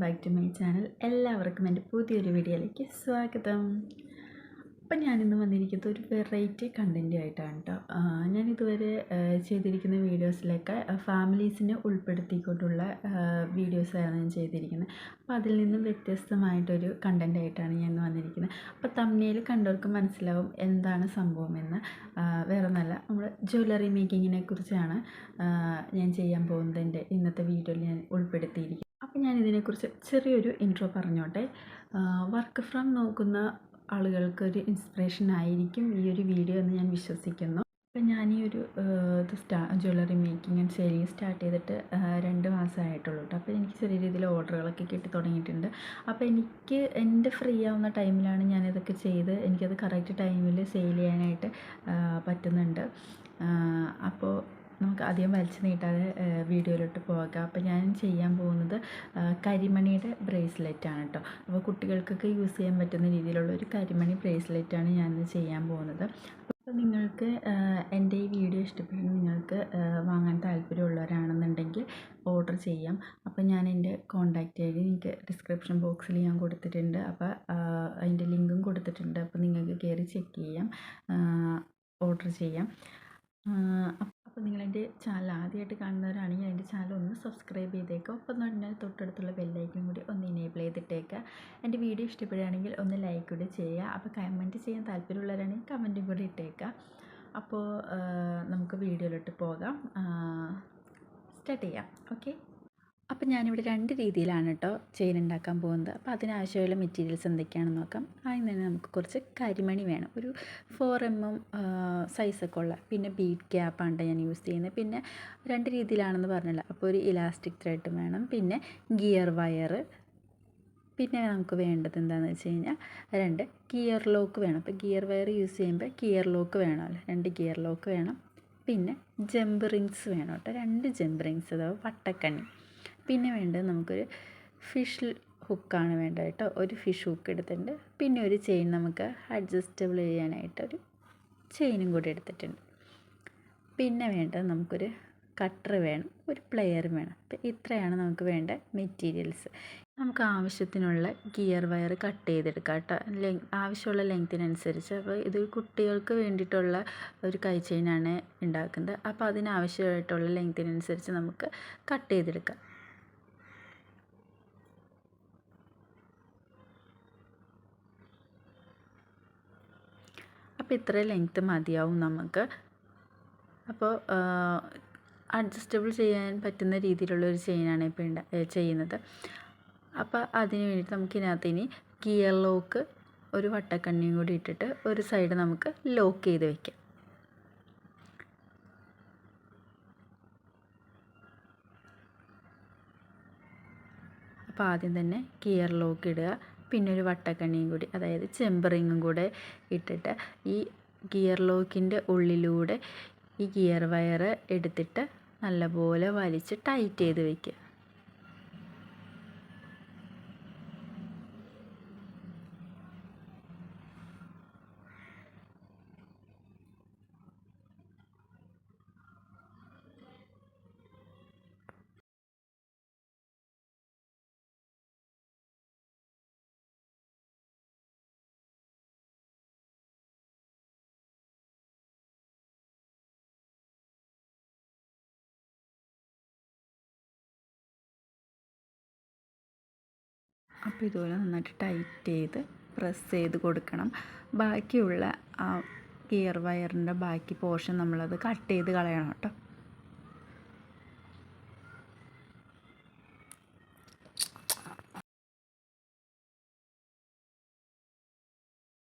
Back to my channel. എല്ലാവർക്കും എൻ്റെ പുതിയൊരു വീഡിയോയിലേക്ക് സ്വാഗതം. അപ്പം ഞാനിന്ന് വന്നിരിക്കുന്നത് ഒരു വെറൈറ്റി കണ്ടൻറ്റ് ആയിട്ടാണ് കേട്ടോ. ഞാനിതുവരെ ചെയ്തിരിക്കുന്ന വീഡിയോസിലൊക്കെ ഫാമിലീസിനെ ഉൾപ്പെടുത്തിക്കൊണ്ടുള്ള വീഡിയോസാണ് ഞാൻ ചെയ്തിരിക്കുന്നത്. അപ്പോൾ അതിൽ നിന്നും വ്യത്യസ്തമായിട്ടൊരു കണ്ടൻറ്റ് ആയിട്ടാണ് ഞാൻ ഇന്ന് വന്നിരിക്കുന്നത്. അപ്പോൾ തംബ്നെയിൽ കണ്ടവർക്ക് മനസ്സിലാവും എന്താണ് സംഭവമെന്ന്. വേറെ നല്ല നമ്മൾ ജ്വല്ലറി മേക്കിങ്ങിനെ കുറിച്ചാണ് ഞാൻ ചെയ്യാൻ പോകുന്നത്. എൻ്റെ ഇന്നത്തെ വീഡിയോയിൽ ഞാൻ ഉൾപ്പെടുത്തിയിരിക്കുന്നത്. അപ്പോൾ ഞാൻ ഇതിനെക്കുറിച്ച് ചെറിയൊരു ഇൻട്രോ പറഞ്ഞോട്ടെ. വർക്ക് ഫ്രം നോക്കുന്ന ആളുകൾക്കൊരു ഇൻസ്പിറേഷൻ ആയിരിക്കും ഈ ഒരു വീഡിയോ എന്ന് ഞാൻ വിശ്വസിക്കുന്നു. അപ്പം ഞാൻ ഈ ഒരു jewellery making and sailing start ചെയ്തിട്ട് 2 മാസമായിട്ടുള്ളൂ കേട്ടോ. അപ്പോൾ എനിക്ക് ചെറിയ രീതിയിൽ ഓർഡറുകളൊക്കെ കിട്ടി തുടങ്ങിയിട്ടുണ്ട്. അപ്പോൾ എനിക്ക് എൻ്റെ ഫ്രീ ആവുന്ന ടൈമിലാണ് ഞാനിതൊക്കെ ചെയ്ത് എനിക്കത് കറക്റ്റ് ടൈമിൽ സെയിൽ ചെയ്യാനായിട്ട് പറ്റുന്നുണ്ട്. അപ്പോൾ നമുക്ക് അധികം വലിച്ചു നീട്ടാതെ വീഡിയോയിലോട്ട് പോകാം. അപ്പോൾ ഞാൻ ചെയ്യാൻ പോകുന്നത് കരിമണിയുടെ ബ്രേസ്ലെറ്റാണ് കേട്ടോ. അപ്പോൾ കുട്ടികൾക്കൊക്കെ യൂസ് ചെയ്യാൻ പറ്റുന്ന രീതിയിലുള്ള ഒരു കരിമണി ബ്രേസ്ലെറ്റാണ് ഞാനിന്ന് ചെയ്യാൻ പോകുന്നത്. അപ്പോൾ നിങ്ങൾക്ക് എൻ്റെ ഈ വീഡിയോ ഇഷ്ടപ്പെട്ട് നിങ്ങൾക്ക് വാങ്ങാൻ താല്പര്യമുള്ളവരാണെന്നുണ്ടെങ്കിൽ ഓർഡർ ചെയ്യാം. അപ്പോൾ ഞാൻ എൻ്റെ കോൺടാക്റ്റ് ഐ ഡി നിങ്ങൾക്ക് ഡിസ്ക്രിപ്ഷൻ ബോക്സിൽ ഞാൻ കൊടുത്തിട്ടുണ്ട്. അപ്പോൾ അതിൻ്റെ ലിങ്കും കൊടുത്തിട്ടുണ്ട്. അപ്പോൾ നിങ്ങൾക്ക് കയറി ചെക്ക് ചെയ്യാം, ഓർഡർ ചെയ്യാം. അപ്പോൾ നിങ്ങളെൻ്റെ ചാനൽ ആദ്യമായിട്ട് കാണുന്നവരാണെങ്കിൽ എൻ്റെ ചാനൽ ഒന്ന് സബ്സ്ക്രൈബ് ചെയ്തേക്കുക. ഒപ്പം തന്നെ തൊട്ടടുത്തുള്ള ബെല്ലൈക്കനും കൂടി ഒന്ന് എനേബിൾ ചെയ്തിട്ടേക്കുക. എൻ്റെ വീഡിയോ ഇഷ്ടപ്പെടുകയാണെങ്കിൽ ഒന്ന് ലൈക്ക് കൂടി ചെയ്യുക. അപ്പോൾ കമൻറ്റ് ചെയ്യാൻ താല്പര്യമുള്ളവരാണെങ്കിൽ കമൻറ്റും കൂടി ഇട്ടേക്കുക. അപ്പോൾ നമുക്ക് വീഡിയോയിലോട്ട് പോകാം, സ്റ്റാർട്ട് ചെയ്യാം. ഓക്കെ. അപ്പം ഞാനിവിടെ 2 രീതിയിലാണ് കേട്ടോ ചെയിൻ ഉണ്ടാക്കാൻ പോകുന്നത്. അപ്പോൾ അതിനാവശ്യമുള്ള മെറ്റീരിയൽസ് എന്തൊക്കെയാണെന്ന് നോക്കാം. ആദ്യം തന്നെ നമുക്ക് കുറച്ച് കരിമണി വേണം, ഒരു 4mm സൈസൊക്കെ ഉള്ള. പിന്നെ ബീഡ് ക്യാപ്പാണ് ഞാൻ യൂസ് ചെയ്യുന്നത്. പിന്നെ 2 രീതിയിലാണെന്ന് പറഞ്ഞില്ല. അപ്പോൾ ഒരു ഇലാസ്റ്റിക് ത്രെഡ് വേണം, പിന്നെ ഗിയർ വയർ. പിന്നെ നമുക്ക് വേണ്ടത് എന്താണെന്ന് വെച്ച് കഴിഞ്ഞാൽ 2 ഗിയർ ലോക്ക് വേണം. അപ്പോൾ ഗിയർ വയർ യൂസ് ചെയ്യുമ്പോൾ ഗിയർ ലോക്ക് വേണമല്ലോ, 2 ഗിയർ ലോക്ക് വേണം. പിന്നെ ജമ്പ് റിങ്സ് വേണം കേട്ടോ, 2 ജമ്പ് റിങ്സ്, അഥവാ വട്ടക്കണ്ണി. പിന്നെ വേണ്ടത് നമുക്കൊരു ഫിഷ് ഹുക്കാണ് വേണ്ടത് കേട്ടോ, ഒരു ഫിഷ് ഹുക്ക് എടുത്തിട്ടുണ്ട്. പിന്നെ ഒരു ചെയിൻ നമുക്ക് അഡ്ജസ്റ്റബിൾ ചെയ്യാനായിട്ടൊരു ചെയിനും കൂടി എടുത്തിട്ടുണ്ട്. പിന്നെ വേണ്ടത് നമുക്കൊരു കട്ടർ വേണം, ഒരു പ്ലെയർ വേണം. അപ്പോൾ ഇത്രയാണ് നമുക്ക് വേണ്ട മെറ്റീരിയൽസ്. നമുക്ക് ആവശ്യത്തിനുള്ള ഗിയർ വയർ കട്ട് ചെയ്തെടുക്കാം കേട്ടോ, ആവശ്യമുള്ള ലെങ്ത്തിനനുസരിച്ച്. അപ്പോൾ ഇത് കുട്ടികൾക്ക് വേണ്ടിയിട്ടുള്ള ഒരു കൈ ചെയിനാണ് ഉണ്ടാക്കുന്നത്. അപ്പോൾ അതിനാവശ്യമായിട്ടുള്ള ലെങ്ത്തിനനുസരിച്ച് നമുക്ക് കട്ട് ചെയ്തെടുക്കാം. അപ്പോൾ ഇത്രയും ലെങ്ത്ത് മതിയാവും നമുക്ക്. അപ്പോൾ അഡ്ജസ്റ്റബിൾ ചെയ്യാൻ പറ്റുന്ന രീതിയിലുള്ളൊരു ചെയിനാണ് ഇപ്പോൾ ചെയ്യുന്നത്. അപ്പോൾ അതിന് വേണ്ടിയിട്ട് നമുക്കിതിനകത്ത് ഇനി ഗിയർ ലോക്ക്, ഒരു വട്ടക്കണ്ണിയും കൂടി ഇട്ടിട്ട് ഒരു സൈഡ് നമുക്ക് ലോക്ക് ചെയ്ത് വയ്ക്കാം. അപ്പോൾ ആദ്യം തന്നെ ഗിയർ ലോക്ക് ഇടുക, പിന്നെ ഒരു വട്ടക്കണ്ണിയും കൂടി, അതായത് ചെമ്പറിങ്ങും കൂടെ ഇട്ടിട്ട് ഈ ഗിയർ ലോക്കിൻ്റെ ഉള്ളിലൂടെ ഈ ഗിയർ വയർ എടുത്തിട്ട് നല്ലപോലെ വലിച്ച് ടൈറ്റ് ചെയ്ത് വയ്ക്കുക. അപ്പോൾ ഇതുപോലെ നന്നായിട്ട് ടൈറ്റ് ചെയ്ത് പ്രസ് ചെയ്ത് കൊടുക്കണം. ബാക്കിയുള്ള ആ ഗിയർ വയറിൻ്റെ ബാക്കി പോർഷൻ നമ്മളത് കട്ട് ചെയ്ത് കളയണം കേട്ടോ.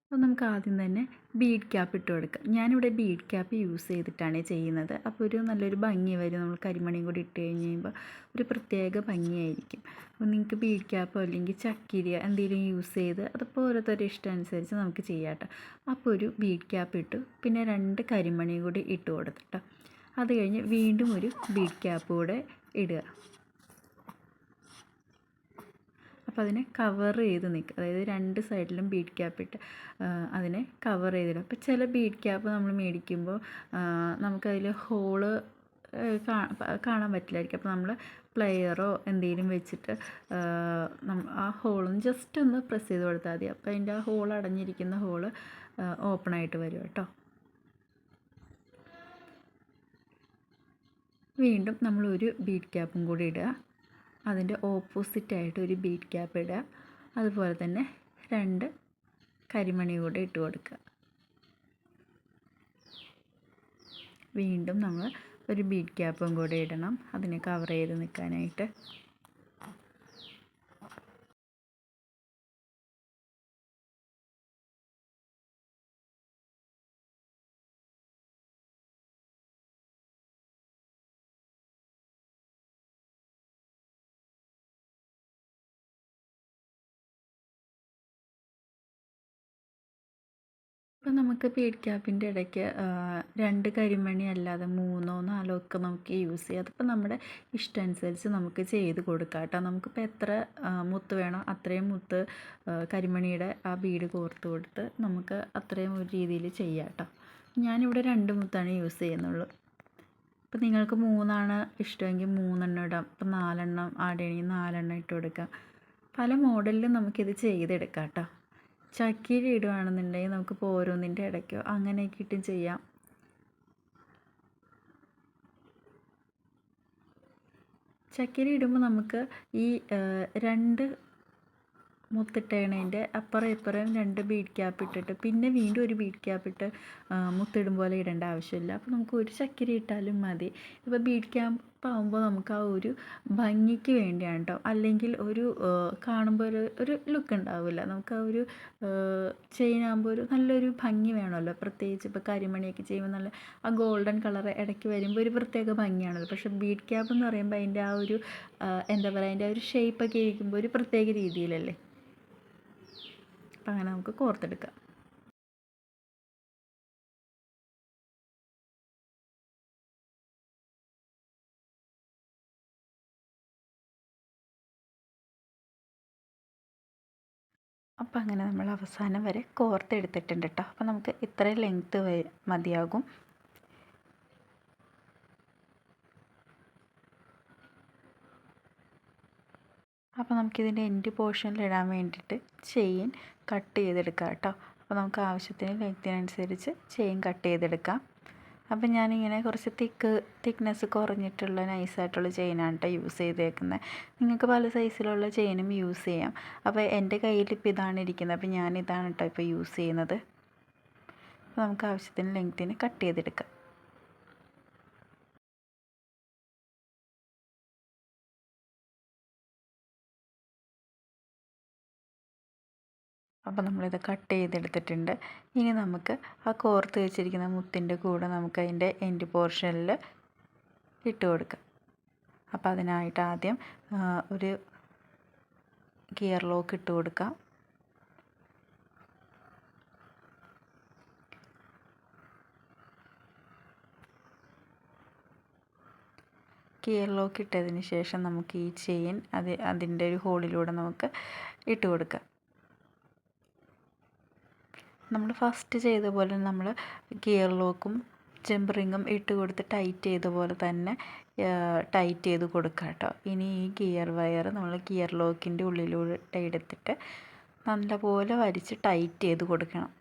അപ്പോൾ നമുക്ക് ആദ്യം തന്നെ ബീഡ് ക്യാപ്പ് ഇട്ട് കൊടുക്കാം. ഞാനിവിടെ ബീഡ് ക്യാപ്പ് യൂസ് ചെയ്തിട്ടാണ് ചെയ്യുന്നത്. അപ്പോൾ ഒരു നല്ലൊരു ഭംഗി വരും, നമ്മൾ കരിമണിയും കൂടി ഇട്ട് കഴിഞ്ഞ് കഴിയുമ്പോൾ ഒരു പ്രത്യേക ഭംഗിയായിരിക്കും. അപ്പോൾ നിങ്ങൾക്ക് ബീഡ് ക്യാപ്പോ അല്ലെങ്കിൽ ചക്കിരിയോ എന്തെങ്കിലും യൂസ് ചെയ്ത്, അതിപ്പോൾ ഓരോരുത്തരുടെ ഇഷ്ടം അനുസരിച്ച് നമുക്ക് ചെയ്യാം കേട്ടോ. അപ്പോൾ ഒരു ബീഡ് ക്യാപ്പ് ഇട്ടു, പിന്നെ 2 കരിമണിയും കൂടി ഇട്ട് കൊടുത്തിട്ടോ. അത് കഴിഞ്ഞ് വീണ്ടും ഒരു ബീഡ് ക്യാപ്പ് കൂടെ ഇടുക. അപ്പോൾ അതിനെ കവർ ചെയ്ത് നിൽക്കുക, അതായത് 2 സൈഡിലും ബീഡ് ക്യാപ്പ് ഇട്ട് അതിനെ കവർ ചെയ്തിടുക. അപ്പോൾ ചില ബീഡ് ക്യാപ്പ് നമ്മൾ മേടിക്കുമ്പോൾ നമുക്കതിൽ ഹോള് കാണാൻ പറ്റില്ലായിരിക്കും. അപ്പോൾ നമ്മൾ പ്ലെയറോ എന്തെങ്കിലും വെച്ചിട്ട് ആ ഹോളൊന്ന് ജസ്റ്റ് ഒന്ന് പ്രസ് ചെയ്ത് കൊടുത്താൽ മതി. അപ്പോൾ അതിൻ്റെ ആ ഹോൾ അടഞ്ഞിരിക്കുന്ന ഹോള് ഓപ്പണായിട്ട് വരും കേട്ടോ. വീണ്ടും നമ്മളൊരു ബീഡ് ക്യാപ്പും കൂടി ഇടുക. അതിൻ്റെ ഓപ്പോസിറ്റായിട്ട് ഒരു ബീഡ് ക്യാപ്പ് ഇടുക. അതുപോലെ തന്നെ 2 കരിമണി കൂടെ ഇട്ട് കൊടുക്കുക. വീണ്ടും നമ്മൾ ഒരു ബീഡ് ക്യാപ്പും കൂടെ ഇടണം, അതിനെ കവർ ചെയ്ത് നിൽക്കാനായിട്ട്. അപ്പോൾ നമുക്ക് ബീഡ് ക്യാപ്പിൻ്റെ ഇടയ്ക്ക് 2 കരിമണി അല്ലാതെ 3ഓ 4ഓ ഒക്കെ നമുക്ക് യൂസ് ചെയ്യാം. അതിപ്പോൾ നമ്മുടെ ഇഷ്ടമനുസരിച്ച് നമുക്ക് ചെയ്ത് കൊടുക്കാം കേട്ടോ. നമുക്കിപ്പോൾ എത്ര മുത്ത് വേണോ അത്രയും മുത്ത് കരിമണിയുടെ ആ ബീഡ് കോർത്ത് കൊടുത്ത് നമുക്ക് അത്രയും ഒരു രീതിയിൽ ചെയ്യാം കേട്ടോ. ഞാനിവിടെ 2 മുത്താണ് യൂസ് ചെയ്യുന്നുള്ളൂ. ഇപ്പോൾ നിങ്ങൾക്ക് 3ആണ് ഇഷ്ടമെങ്കിൽ 3 ഇടാം. ഇപ്പോൾ 4 ആഡ് ചെയ്യണമെങ്കിൽ 4 ഇട്ട് കൊടുക്കാം. പല മോഡലിലും നമുക്കിത് ചെയ്തെടുക്കാം കേട്ടോ. ചക്കിരി ഇടുകയാണെന്നുണ്ടെങ്കിൽ നമുക്കിപ്പോൾ ഓരോന്നിൻ്റെ ഇടയ്ക്കോ അങ്ങനെയൊക്കെ ഇട്ടും ചെയ്യാം. ചക്കിരി ഇടുമ്പോൾ നമുക്ക് ഈ 2 മുത്തിട്ടേണതിൻ്റെ അപ്പുറം ഇപ്പുറം 2 ബീഡ് ക്യാപ്പ് ഇട്ടിട്ട് പിന്നെ വീണ്ടും ഒരു ബീഡ് ക്യാപ്പ് ഇട്ട് മുത്തിടും പോലെ ഇടേണ്ട ആവശ്യമില്ല. അപ്പോൾ നമുക്ക് ഒരു ചക്കിരി ഇട്ടാലും മതി. ഇപ്പോൾ ബീഡ് ക്യാപ്പ് ആകുമ്പോൾ നമുക്ക് ആ ഒരു ഭംഗിക്ക് വേണ്ടിയാണ് കേട്ടോ. അല്ലെങ്കിൽ ഒരു കാണുമ്പോൾ ഒരു ലുക്ക് ഉണ്ടാവില്ല. നമുക്ക് ആ ഒരു ചെയിൻ ആകുമ്പോൾ ഒരു നല്ലൊരു ഭംഗി വേണമല്ലോ. പ്രത്യേകിച്ച് ഇപ്പോൾ കരിമണിയൊക്കെ ചെയ്യുമ്പോൾ നല്ല ആ ഗോൾഡൻ കളർ ഇടയ്ക്ക് വരുമ്പോൾ ഒരു പ്രത്യേക ഭംഗിയാണല്ലോ. പക്ഷേ ബീഡ് ക്യാപ്പ് എന്ന് പറയുമ്പോൾ അതിൻ്റെ ആ ഒരു എന്താ പറയുക, അതിൻ്റെ ആ ഒരു ഷേപ്പൊക്കെ ഇരിക്കുമ്പോൾ ഒരു പ്രത്യേക രീതിയിലല്ലേ. അപ്പം അങ്ങനെ നമുക്ക് കോർത്തെടുക്കാം. അപ്പം അങ്ങനെ നമ്മൾ അവസാനം വരെ കോർത്തെടുത്തിട്ടുണ്ട് കേട്ടോ. അപ്പം നമുക്ക് ഇത്രയും ലെങ്ത്ത് മതിയാകും. അപ്പോൾ നമുക്കിതിൻ്റെ എൻഡ് പോർഷനിൽ ഇടാൻ വേണ്ടിയിട്ട് ചെയിൻ കട്ട് ചെയ്തെടുക്കാം കേട്ടോ. അപ്പോൾ നമുക്ക് ആവശ്യത്തിന് ലെങ്ത്തിനനുസരിച്ച് ചെയിൻ കട്ട് ചെയ്തെടുക്കാം. അപ്പം ഞാനിങ്ങനെ കുറച്ച് തിക്നെസ് കുറഞ്ഞിട്ടുള്ള നൈസായിട്ടുള്ള ചെയിനാണ് കേട്ടോ യൂസ് ചെയ്തേക്കുന്നത്. നിങ്ങൾക്ക് പല സൈസിലുള്ള ചെയിനും യൂസ് ചെയ്യാം. അപ്പോൾ എൻ്റെ കയ്യിലിപ്പോൾ ഇതാണ് ഇരിക്കുന്നത്. അപ്പോൾ ഞാനിതാണ് കേട്ടോ ഇപ്പോൾ യൂസ് ചെയ്യുന്നത്. അപ്പോൾ നമുക്ക് ആവശ്യത്തിന് ലെങ്ത്തിന് കട്ട് ചെയ്തെടുക്കാം. അപ്പോൾ നമ്മളിത് കട്ട് ചെയ്തെടുത്തിട്ടുണ്ട്. ഇനി നമുക്ക് ആ കോർത്ത് വെച്ചിരിക്കുന്ന മുത്തിൻ്റെ കൂടെ നമുക്ക് അതിൻ്റെ എൻഡ് പോർഷനിൽ ഇട്ട് കൊടുക്കാം. അപ്പോൾ അതിനായിട്ട് ആദ്യം ഒരു ഗിയർ ലോക്ക് ഇട്ട് കൊടുക്കാം. ഗിയർ ലോക്ക് ഇട്ടതിന് ശേഷം നമുക്ക് ഈ ചെയിൻ അതിൻ്റെ ഒരു ഹോളിലൂടെ നമുക്ക് ഇട്ട് കൊടുക്കാം. നമ്മൾ ഫസ്റ്റ് ചെയ്ത പോലെ നമ്മൾ ഗിയർ ലോക്കും ജംപറിങ്ങും ഇട്ട് കൊടുത്ത് ടൈറ്റ് ചെയ്ത പോലെ തന്നെ ടൈറ്റ് ചെയ്ത് കൊടുക്കുക കേട്ടോ. ഇനി ഈ ഗിയർ വയർ നമ്മൾ ഗിയർ ലോക്കിൻ്റെ ഉള്ളിലൂടെ എടുത്തിട്ട് നല്ലപോലെ വലിച്ച് ടൈറ്റ് ചെയ്ത് കൊടുക്കണം.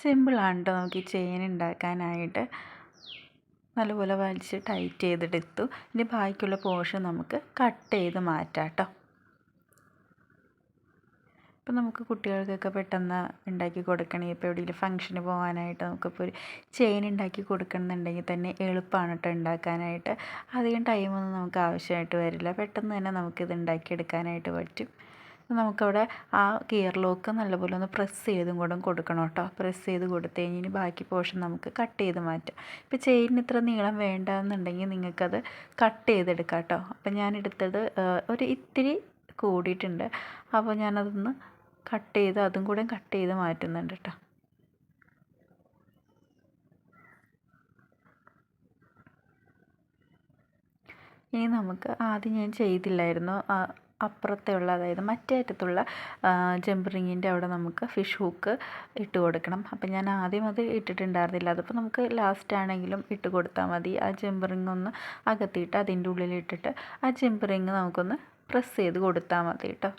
സിമ്പിളാണ് കേട്ടോ നമുക്ക് ഈ ചെയിൻ ഉണ്ടാക്കാനായിട്ട്. നല്ലപോലെ വലിച്ച് ടൈറ്റ് ചെയ്തെടുത്തു. ഇനി ബാക്കിയുള്ള പോർഷൻ നമുക്ക് കട്ട് ചെയ്ത് മാറ്റാം കേട്ടോ. ഇപ്പം നമുക്ക് കുട്ടികൾക്കൊക്കെ പെട്ടെന്ന് ഉണ്ടാക്കി കൊടുക്കണമെങ്കിൽ ഇപ്പോൾ എവിടെയെങ്കിലും ഫംഗ്ഷന് പോകാനായിട്ട് നമുക്കിപ്പോൾ ഒരു ചെയിൻ ഉണ്ടാക്കി കൊടുക്കണമെന്നുണ്ടെങ്കിൽ തന്നെ എളുപ്പമാണ് കേട്ടോ ഉണ്ടാക്കാനായിട്ട്. അധികം ടൈമൊന്നും നമുക്ക് ആവശ്യമായിട്ട് വരില്ല. പെട്ടെന്ന് തന്നെ നമുക്കിത് ഉണ്ടാക്കിയെടുക്കാനായിട്ട് പറ്റും. നമുക്കവിടെ ആ ഗിയർ ലോക്ക് നല്ലപോലെ ഒന്ന് പ്രസ് ചെയ്തും കൂടെ കൊടുക്കണം കേട്ടോ. പ്രസ് ചെയ്ത് കൊടുത്തു കഴിഞ്ഞ് ബാക്കി പോർഷൻ നമുക്ക് കട്ട് ചെയ്ത് മാറ്റാം. ഇപ്പോൾ ചെയിനിന് ഇത്ര നീളം വേണ്ടെന്നുണ്ടെങ്കിൽ നിങ്ങൾക്കത് കട്ട് ചെയ്തെടുക്കാം കേട്ടോ. അപ്പം ഞാൻ എടുത്തത് ഒരു ഇത്തിരി കൂടിയിട്ടുണ്ട്. അപ്പോൾ ഞാനതൊന്ന് കട്ട് ചെയ്ത് അതും കൂടെ കട്ട് ചെയ്ത് മാറ്റുന്നുണ്ട് കേട്ടോ. ഇനി നമുക്ക് ആദ്യം ഞാൻ ചെയ്തില്ലായിരുന്നു, അപ്പുറത്തുള്ള അതായത് മറ്റേ അറ്റത്തുള്ള ജമ്പ് റിങ്ങിൻ്റെ അവിടെ നമുക്ക് ഫിഷ് ഹൂക്ക് ഇട്ട് കൊടുക്കണം. അപ്പം ഞാൻ ആദ്യം അത് ഇട്ടിട്ടുണ്ടായിരുന്നില്ല. അതിപ്പോൾ നമുക്ക് ലാസ്റ്റ് ആണെങ്കിലും ഇട്ട് കൊടുത്താൽ മതി. ആ ജമ്പ് റിങ് ഒന്ന് അകത്തിയിട്ട് അതിൻ്റെ ഉള്ളിലിട്ടിട്ട് ആ ജമ്പ് റിങ് നമുക്കൊന്ന് പ്രസ് ചെയ്ത് കൊടുത്താൽ മതി കേട്ടോ.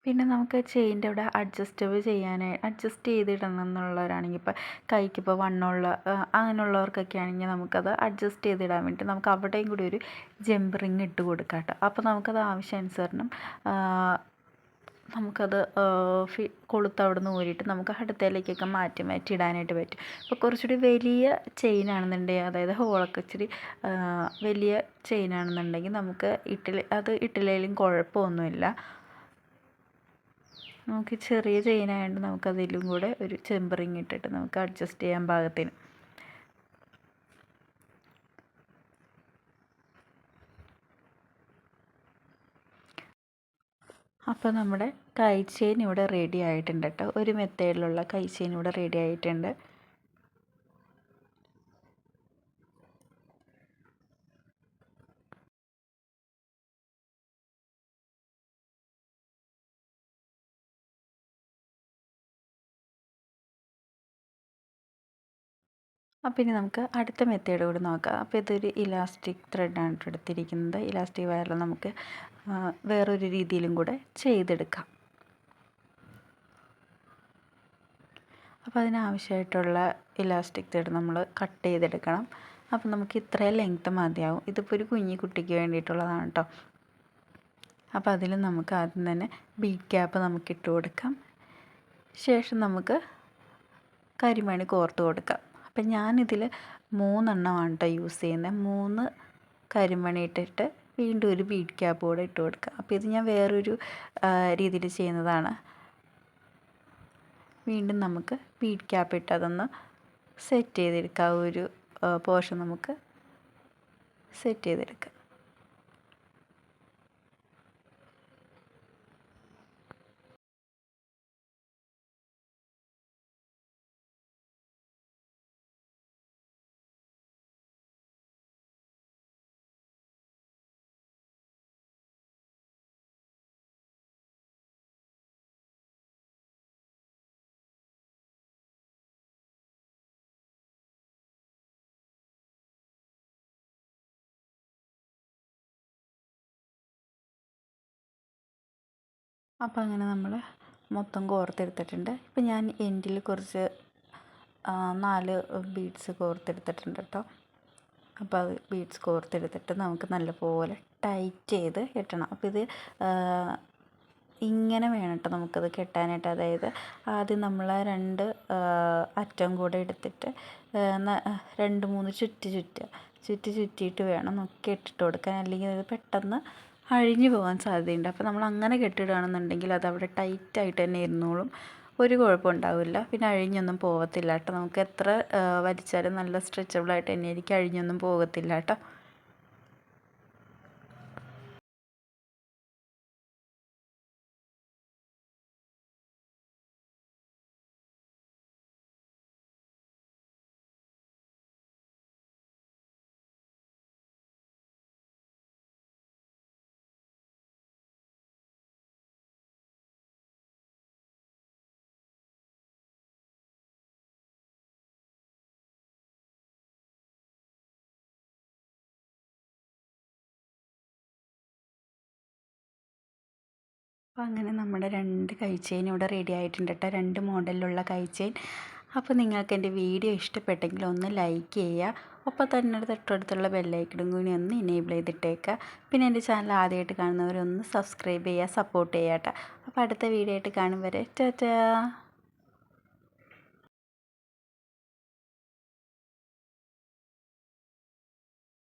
പിന്നെ നമുക്ക് ചെയിൻ്റെ അവിടെ അഡ്ജസ്റ്റ് ചെയ്തിടണം എന്നുള്ളവരാണെങ്കിൽ ഇപ്പോൾ കൈക്കിപ്പോൾ വണ്ണമുള്ള അങ്ങനെയുള്ളവർക്കൊക്കെ ആണെങ്കിൽ നമുക്കത് അഡ്ജസ്റ്റ് ചെയ്തിടാൻ വേണ്ടി നമുക്ക് അവിടെയും കൂടി ഒരു ജമ്പ് റിങ് ഇട്ട് കൊടുക്കാം കേട്ടോ. അപ്പോൾ നമുക്കത് ആവശ്യാനുസരണം നമുക്കത് കൊളുത്ത് അവിടെ നിന്ന് ഊരിയിട്ട് നമുക്ക് അടുത്തയിലേക്കൊക്കെ മാറ്റി ഇടാനായിട്ട് പറ്റും. ഇപ്പോൾ കുറച്ചുകൂടി വലിയ ചെയിനാണെന്നുണ്ടെങ്കിൽ, അതായത് ഹോളൊക്കെ ഇച്ചിരി വലിയ ചെയിനാണെന്നുണ്ടെങ്കിൽ നമുക്ക് ഇട്ടില്ലെങ്കിലും കുഴപ്പമൊന്നുമില്ല. നമുക്ക് ചെറിയ ചെയിനായതുകൊണ്ട് നമുക്കതിലും കൂടെ ഒരു ജമ്പ് റിങ് ഇട്ടിട്ട് നമുക്ക് അഡ്ജസ്റ്റ് ചെയ്യാൻ പാകത്തിന്. അപ്പോൾ നമ്മുടെ കൈ ചെയിൻ ഇവിടെ റെഡി ആയിട്ടുണ്ട് കേട്ടോ. ഒരു മെത്തേഡിലുള്ള കൈ ചെയിൻ ഇവിടെ റെഡി ആയിട്ടുണ്ട്. അപ്പോൾ ഇനി നമുക്ക് അടുത്ത മെത്തേഡ് കൂടി നോക്കാം. അപ്പോൾ ഇതൊരു ഇലാസ്റ്റിക് ത്രെഡാണ് എടുത്തിരിക്കുന്നത്. ഇലാസ്റ്റിക് വയറിൽ നമുക്ക് വേറൊരു രീതിയിലും കൂടെ ചെയ്തെടുക്കാം. അപ്പോൾ അതിനാവശ്യമായിട്ടുള്ള ഇലാസ്റ്റിക് ത്രെഡ് നമ്മൾ കട്ട് ചെയ്തെടുക്കണം. അപ്പോൾ നമുക്ക് ഇത്രയും ലെങ്ത്ത് മതിയാവും. ഇതിപ്പോൾ ഒരു കുഞ്ഞി കുട്ടിക്ക് വേണ്ടിയിട്ടുള്ളതാണ് കേട്ടോ. അപ്പോൾ അതിൽ നമുക്ക് ആദ്യം തന്നെ ബീഡ് ക്യാപ്പ് നമുക്ക് ഇട്ട് കൊടുക്കാം. ശേഷം നമുക്ക് കരിമണി കോർത്ത് കൊടുക്കാം. അപ്പം ഞാനിതിൽ 3 എണ്ണമാണ് കേട്ടോ യൂസ് ചെയ്യുന്നത്. 3 കരിമണി ഇട്ടിട്ട് വീണ്ടും ഒരു ബീഡ് ക്യാപ്പ് കൂടെ ഇട്ട് കൊടുക്കുക. അപ്പോൾ ഇത് ഞാൻ വേറൊരു രീതിയിൽ ചെയ്യുന്നതാണ്. വീണ്ടും നമുക്ക് ബീഡ് ക്യാപ്പ് ഇട്ട് അതൊന്ന് സെറ്റ് ചെയ്തെടുക്കാം. ഒരു പോർഷൻ നമുക്ക് സെറ്റ് ചെയ്തെടുക്കാം. അപ്പോൾ അങ്ങനെ നമ്മൾ മൊത്തം കോർത്തെടുത്തിട്ടുണ്ട്. ഇപ്പം ഞാൻ എൻഡിൽ കുറച്ച് 4 ബീഡ്സ് കോർത്തെടുത്തിട്ടുണ്ട് കേട്ടോ. അപ്പോൾ അത് ബീഡ്സ് കോർത്തെടുത്തിട്ട് നമുക്ക് നല്ലപോലെ ടൈറ്റ് ചെയ്ത് കെട്ടണം. അപ്പോൾ ഇത് ഇങ്ങനെ വേണം കേട്ടോ നമുക്കത് കെട്ടാനായിട്ട്. അതായത് ആദ്യം നമ്മൾ 2 അറ്റം കൂടെ എടുത്തിട്ട് 2-3 ചുറ്റിയിട്ട് വേണം നമുക്ക് കെട്ടിട്ട് കൊടുക്കാൻ. അല്ലെങ്കിൽ അത് പെട്ടെന്ന് അഴിഞ്ഞു പോകാൻ സാധ്യതയുണ്ട്. അപ്പോൾ നമ്മൾ അങ്ങനെ കെട്ടിടുകയാണെന്നുണ്ടെങ്കിൽ അതവിടെ ടൈറ്റായിട്ട് തന്നെ ഇരുന്നോളും, ഒരു കുഴപ്പം ഉണ്ടാവില്ല. പിന്നെ അഴിഞ്ഞൊന്നും പോകത്തില്ല കേട്ടോ. നമുക്ക് എത്ര വലിച്ചാലും നല്ല സ്ട്രെച്ചബിളായിട്ട് തന്നെ ആയിരിക്കും, അഴിഞ്ഞൊന്നും പോകത്തില്ല കേട്ടോ. അപ്പോൾ അങ്ങനെ നമ്മുടെ 2 കൈ ചെയിൻ ഇവിടെ റെഡി ആയിട്ടുണ്ട് കേട്ടോ. 2 മോഡലിലുള്ള കൈ ചെയിൻ. അപ്പോൾ നിങ്ങൾക്ക് എൻ്റെ വീഡിയോ ഇഷ്ടപ്പെട്ടെങ്കിൽ ഒന്ന് ലൈക്ക് ചെയ്യുക. ഒപ്പം തന്നെ തൊട്ടടുത്തുള്ള ബെല്ലൈക്കണും കൂടി ഒന്ന് എനേബിൾ ചെയ്തിട്ടേക്കുക. പിന്നെ എൻ്റെ ചാനൽ ആദ്യമായിട്ട് കാണുന്നവരൊന്ന് സബ്സ്ക്രൈബ് ചെയ്യുക, സപ്പോർട്ട് ചെയ്യുക കേട്ടോ. അപ്പോൾ അടുത്ത വീഡിയോ ആയിട്ട് കാണും വരെ ടാറ്റാ.